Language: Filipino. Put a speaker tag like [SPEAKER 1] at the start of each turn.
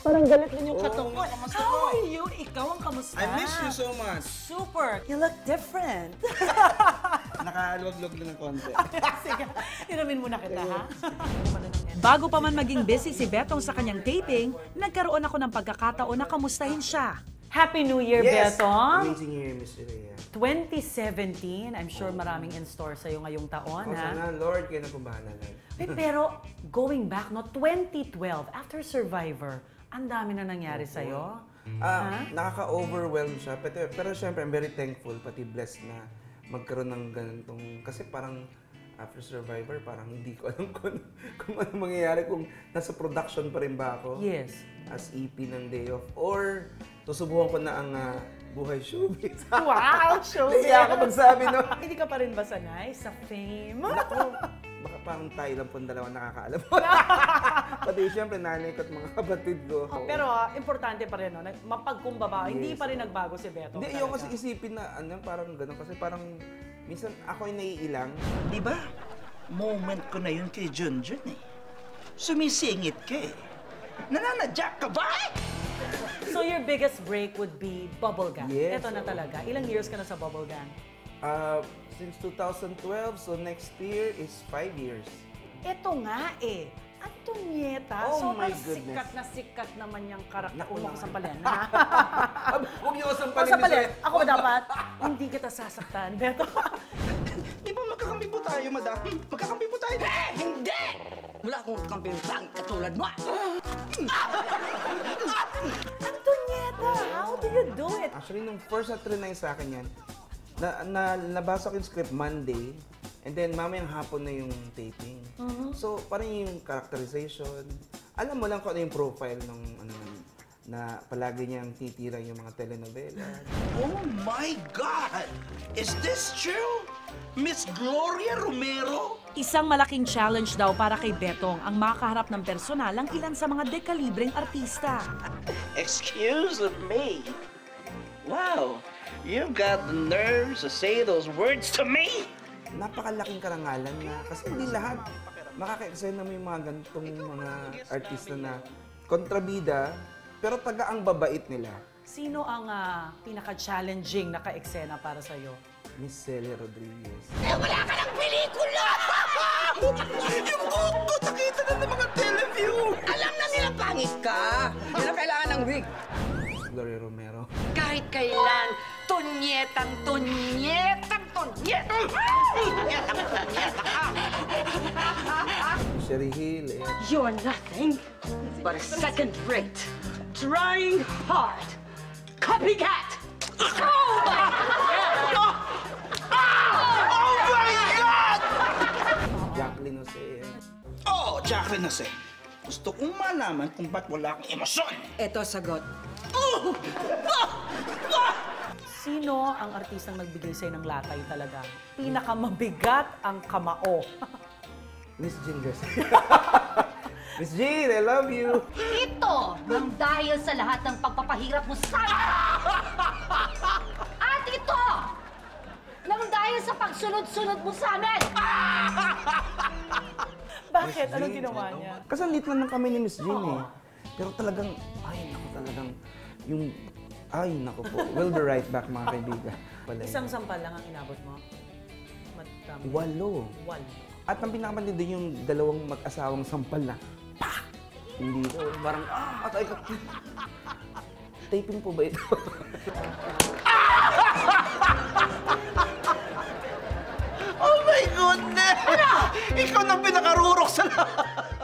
[SPEAKER 1] Parang galit din yung katawan.
[SPEAKER 2] kamusta
[SPEAKER 1] How
[SPEAKER 2] po?
[SPEAKER 1] are you? Ikaw ang kamusta?
[SPEAKER 2] I miss you so much.
[SPEAKER 1] Super. You look different.
[SPEAKER 2] Nakaluwag-luwag lang ng konti.
[SPEAKER 1] Sige, iramin muna kita, ha?
[SPEAKER 3] Bago pa man maging busy si Betong sa kanyang taping, nagkaroon ako ng pagkakataon na kamustahin siya.
[SPEAKER 1] Happy New Year,
[SPEAKER 2] Yes!
[SPEAKER 1] Betong!
[SPEAKER 2] Amazing year, Miss Rhea.
[SPEAKER 1] 2017, I'm sure maraming in store sa'yo ngayong taon,
[SPEAKER 2] Oh,
[SPEAKER 1] ha?
[SPEAKER 2] sana, Lord, kayo na kung bahala na.
[SPEAKER 1] Pero going back, no, 2012, after Survivor, ang dami na nangyari sa'yo.
[SPEAKER 2] Nakaka-overwhelm siya. Pero syempre, I'm very thankful, pati blessed na magkaroon ng ganitong... Kasi parang after Survivor, parang hindi ko alam kung ano mangyayari, kung nasa production pa rin ba ako.
[SPEAKER 1] Yes.
[SPEAKER 2] As EP ng Day Off. Or susubukan ko na ang buhay showbiz.
[SPEAKER 1] Wow, showbiz!
[SPEAKER 2] Hindi ako magsabi, no?
[SPEAKER 1] Hindi ka pa rin ba sanay sa fame?
[SPEAKER 2] Naku, baka parang tayo lang pong dalawa nakakaalam. Pati syempre, nanay ko at mga kapatid ko.
[SPEAKER 1] Pero importante pa rin, no? Mapagkumbaba, hindi pa rin nagbago si Beto.
[SPEAKER 2] Hindi, ayoko kasi isipin na parang gano'n. Kasi parang minsan ako yung naiilang.
[SPEAKER 4] Di ba? Moment ko na yun kay Junjun eh. Sumisingit ka eh. Nananadyak ka ba?
[SPEAKER 1] So your biggest break would be Bubblegum.
[SPEAKER 2] Yes.
[SPEAKER 1] Ito na talaga. Ilang years ka na sa Bubblegum?
[SPEAKER 2] Since 2012, so next year is 5 years.
[SPEAKER 1] Ito nga eh. Antonieta,
[SPEAKER 2] Oh my
[SPEAKER 1] sobrang
[SPEAKER 2] goodness.
[SPEAKER 1] sikat naman yung karakter.
[SPEAKER 2] Naku
[SPEAKER 1] Huwag mo
[SPEAKER 2] naman.
[SPEAKER 1] sampalin.
[SPEAKER 2] Huwag niyo ako sampalin.
[SPEAKER 1] Sampalin. Ako ba dapat? Hindi kita sasaktan, Beto.
[SPEAKER 4] Di ba magkakampi po tayo, madam? Magkakampi po tayo. Hindi! Wala akong kamping pang katulad mo.
[SPEAKER 1] Antonieta, how do you do it?
[SPEAKER 2] Actually, nung first na trinay sa akin yan, nabasa ko yung script Monday, and then mamayang hapon na yung taping. So, parang yung characterization, alam mo lang kung ano yung profile ng na palagi niyang titira yung mga telenovela.
[SPEAKER 4] Oh my God! Is this true? Miss Gloria Romero?
[SPEAKER 3] Isang malaking challenge daw para kay Betong ang makaharap ng personal ang ilan sa mga dekalibreng artista.
[SPEAKER 4] Excuse me? Wow, you've got the nerves to say those words to me?
[SPEAKER 2] Napakalaking karangalan na, kasi hindi lahat makaka-excel na may mga ganitong mga artista na kontrabida, pero taga ang babait nila.
[SPEAKER 1] Sino ang pinaka-challenging na ka-eksena para sa'yo?
[SPEAKER 2] Miss Celia Rodriguez.
[SPEAKER 4] Eh, wala ka ng pelikula! Yung buhok ko, nakita na ng mga teleview! Alam na nila pangit ka! Hindi na kailangan ng wig.
[SPEAKER 2] Miss Gloria Romero.
[SPEAKER 5] Kahit kailan, tunyetang ka!
[SPEAKER 2] Sherry Hill.
[SPEAKER 5] You're nothing but a second rate, trying hard, copycat!
[SPEAKER 4] Oh my God!
[SPEAKER 2] Jacqueline Jose.
[SPEAKER 4] Oh, Jacqueline Jose. Gusto kong malaman kung ba't wala akong emosyon.
[SPEAKER 5] Ito sagot.
[SPEAKER 1] Sino ang artistang nagbigay sa'yo ng latay talaga? Pinakamabigat ang kamao.
[SPEAKER 2] Miss Jean Garcia. Miss Jean, I love you.
[SPEAKER 6] Ito nang dahil sa lahat ng pagpapahirap mo sa amin. At ito nang dahil sa pagsunod-sunod mo sa amin.
[SPEAKER 1] Bakit? Anong ginawa niya?
[SPEAKER 2] Kasi lit lang kami ni Miss Jean eh. Pero talagang, naku po. We'll be right back mga kaibigan.
[SPEAKER 1] Isang sampal lang ang inabot mo? Matami.
[SPEAKER 2] 8.
[SPEAKER 1] Walo.
[SPEAKER 2] At ang pinakamatindi yung dalawang mag-asawang sampal na, pa! Hindi ko, parang, atay ka. Taping po ba ito?
[SPEAKER 4] Oh my goodness! Ikaw na pinakarurok sa lahat!